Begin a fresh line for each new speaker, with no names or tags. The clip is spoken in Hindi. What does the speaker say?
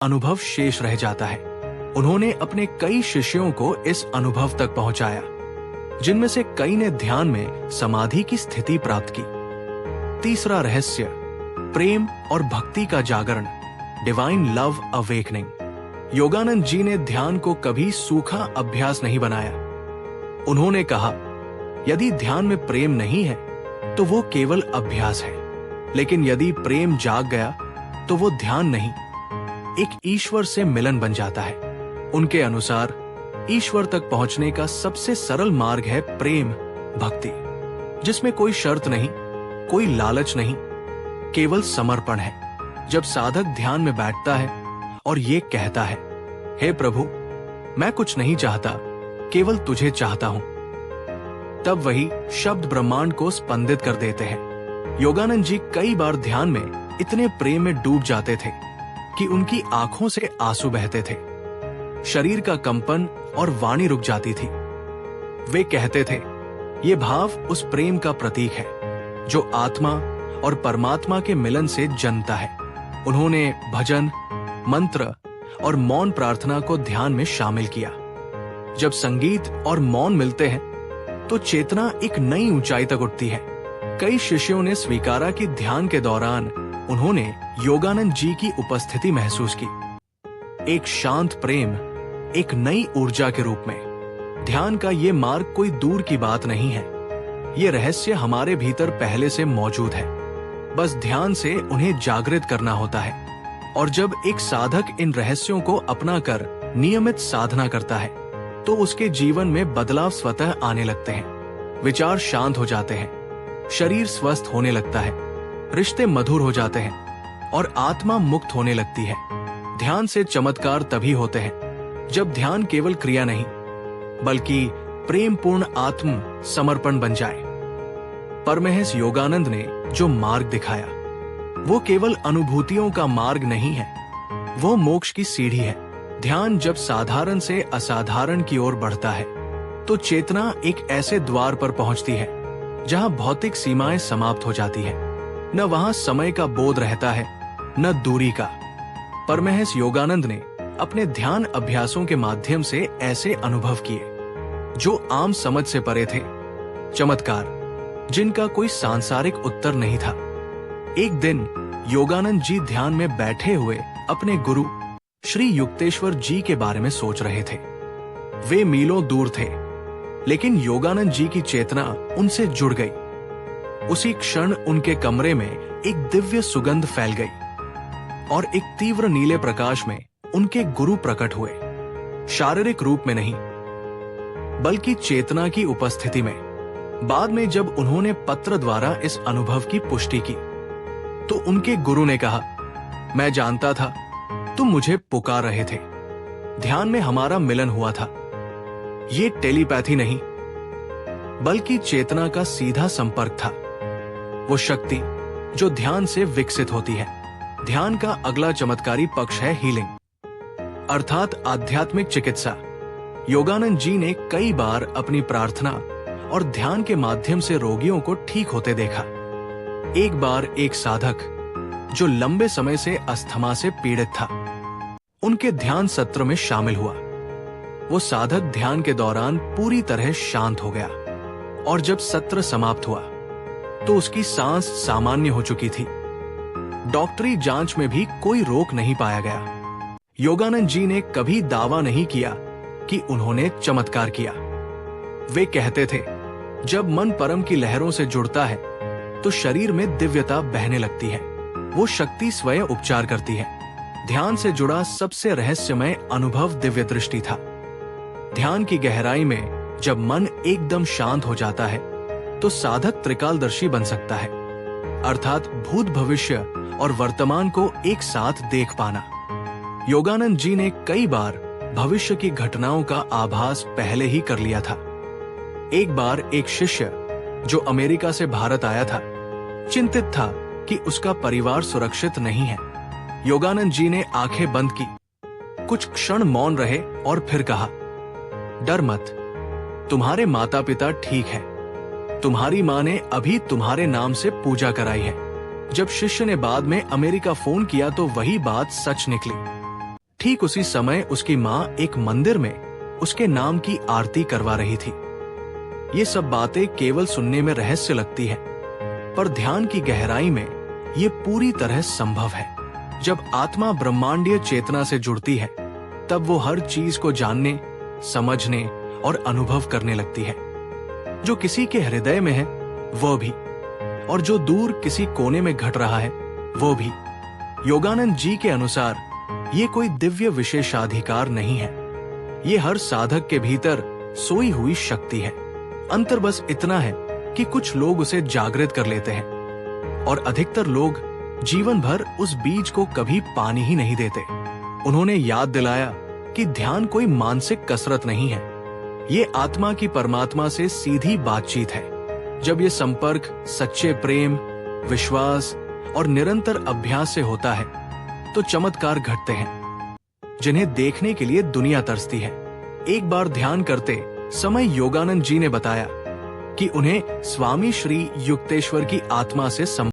अनुभव शेष रह जाता है। उन्होंने अपने कई शिष्यों को इस अनुभव तक पहुंचाया, जिनमें से कई ने ध्यान में समाधि की स्थिति प्राप्त की। तीसरा रहस्य, प्रेम और भक्ति का जागरण, divine love awakening. Yogananda ji ने ध्यान को कभी सूखा अभ्यास नहीं बनाया। उन्होंने कहा, यदि ध्यान में प्रेम नहीं है तो वो केवल अभ्यास है, लेकिन यदि प्रेम जाग गया तो वो ध्यान नहीं, एक ईश्वर से मिलन बन जाता है। उनके अनुसार ईश्वर तक पहुंचने का सबसे सरल मार्ग है प्रेम भक्ति, जिसमें कोई शर्त नहीं, कोई लालच नहीं, केवल समर्पण है। जब साधक ध्यान में बैठता है और ये कहता है, हे प्रभु, मैं कुछ नहीं चाहता, केवल तुझे चाहता हूं, तब वही शब्द ब्रह्मांड को स्पंदित कर देते हैं। योगानंद जी कई बार ध्यान में इतने प्रेम में डूब जाते थे कि उनकी आंखों से आंसू बहते थे, शरीर का कंपन और वाणी रुक जाती थी। वे कहते थे, ये भाव उस प्रेम का प्रतीक है जो आत्मा और परमात्मा के मिलन से जन्मता है। उन्होंने भजन, मंत्र और मौन प्रार्थना को ध्यान में शामिल किया। जब संगीत और मौन मिलते हैं तो चेतना एक नई ऊंचाई तक उठती है। कई शिष्यों ने स्वीकारा कि ध्यान के दौरान उन्होंने योगानंद जी की उपस्थिति महसूस की, एक शांत प्रेम, एक नई ऊर्जा के रूप में। ध्यान का ये मार्ग कोई दूर की बात नहीं है, ये रहस्य हमारे भीतर पहले से मौजूद है, बस ध्यान से उन्हें जागृत करना होता है। और जब एक साधक इन रहस्यों को अपनाकर नियमित साधना करता है तो उसके जीवन में बदलाव स्वतः आने लगते हैं। विचार शांत हो जाते हैं, शरीर स्वस्थ होने लगता है, रिश्ते मधुर हो जाते हैं और आत्मा मुक्त होने लगती है। ध्यान से चमत्कार तभी होते हैं जब ध्यान केवल क्रिया नहीं बल्कि प्रेमपूर्ण आत्म समर्पण बन जाए। परमहंस योगानंद ने जो मार्ग दिखाया वो केवल अनुभूतियों का मार्ग नहीं है, वो मोक्ष की सीढ़ी है। ध्यान जब साधारण से असाधारण की ओर बढ़ता है तो चेतना एक ऐसे द्वार पर पहुंचती है जहां भौतिक सीमाएं समाप्त हो जाती है। न वहां समय का बोध रहता है, न दूरी का। परमहंस योगानंद ने अपने ध्यान अभ्यासों के माध्यम से ऐसे अनुभव किए जो आम समझ से परे थे, चमत्कार जिनका कोई सांसारिक उत्तर नहीं था। एक दिन योगानंद जी ध्यान में बैठे हुए अपने गुरु श्री युक्तेश्वर जी के बारे में सोच रहे थे। वे मीलों दूर थे, लेकिन योगानंद जी की चेतना उनसे जुड़ गई। उसी क्षण उनके कमरे में एक दिव्य सुगंध फैल गई और एक तीव्र नीले प्रकाश में उनके गुरु प्रकट हुए, शारीरिक रूप में नहीं बल्कि चेतना की उपस्थिति में। बाद में जब उन्होंने पत्र द्वारा इस अनुभव की पुष्टि की तो उनके गुरु ने कहा, मैं जानता था तुम मुझे पुकार रहे थे। ध्यान में हमारा मिलन हुआ था। ये टेलीपैथी नहीं बल्कि चेतना का सीधा संपर्क था, वो शक्ति जो ध्यान से विकसित होती है। ध्यान का अगला चमत्कारी पक्ष है हीलिंग, अर्थात आध्यात्मिक चिकित्सा। योगानंद जी ने कई बार अपनी प्रार्थना और ध्यान के माध्यम से रोगियों को ठीक होते देखा। एक बार एक साधक जो लंबे समय से अस्थमा से पीड़ित था, उनके ध्यान सत्र में शामिल हुआ। वो साधक ध्यान के दौरान पूरी तरह शांत हो गया और जब सत्र समाप्त हुआ तो उसकी सांस सामान्य हो चुकी थी। डॉक्टरी जांच में भी कोई रोक नहीं पाया गया। योगानंद जी ने कभी दावा नहीं किया कि उन्होंने चमत्कार किया। वे कहते थे, जब मन परम की लहरों से जुड़ता है तो शरीर में दिव्यता बहने लगती है, वो शक्ति स्वयं उपचार करती है। ध्यान से जुड़ा सबसे रहस्यमय अनुभव दिव्य दृष्टि था। ध्यान की गहराई में जब मन एकदम शांत हो जाता है तो साधक त्रिकालदर्शी बन सकता है, अर्थात भूत भविष्य और वर्तमान को एक साथ देख पाना। योगानंद जी ने कई बार भविष्य की घटनाओं का आभास पहले ही कर लिया था। एक बार एक शिष्य जो अमेरिका से भारत आया था, चिंतित था कि उसका परिवार सुरक्षित नहीं है। योगानंद जी ने आंखें बंद की, कुछ क्षण मौन रहे और फिर कहा, डर मत, तुम्हारे माता पिता ठीक है, तुम्हारी माँ ने अभी तुम्हारे नाम से पूजा कराई है। जब शिष्य ने बाद में अमेरिका फोन किया तो वही बात सच निकली। ठीक उसी समय उसकी माँ एक मंदिर में उसके नाम की आरती करवा रही थी। ये सब बातें केवल सुनने में रहस्य लगती है, पर ध्यान की गहराई में ये पूरी तरह संभव है। जब आत्मा ब्रह्मांडीय चेतना से जुड़ती है, तब वो हर चीज को जानने, समझने और अनुभव करने लगती है। जो किसी के हृदय में है वो भी, और जो दूर किसी कोने में घट रहा है वो भी। योगानंद जी के अनुसार ये कोई दिव्य विशेषाधिकार नहीं है, ये हर साधक के भीतर सोई हुई शक्ति है। अंतर बस इतना है कि कुछ लोग उसे जागृत कर लेते हैं और अधिकतर लोग जीवन भर उस बीज को कभी पानी ही नहीं देते। उन्होंने याद दिलाया कि ध्यान कोई मानसिक कसरत नहीं है, ये आत्मा की परमात्मा से सीधी बातचीत है। जब ये संपर्क सच्चे प्रेम, विश्वास और निरंतर अभ्यास से होता है तो चमत्कार घटते हैं, जिन्हें देखने के लिए दुनिया तरसती है। एक बार ध्यान करते समय योगानंद जी ने बताया कि उन्हें स्वामी श्री युक्तेश्वर की आत्मा से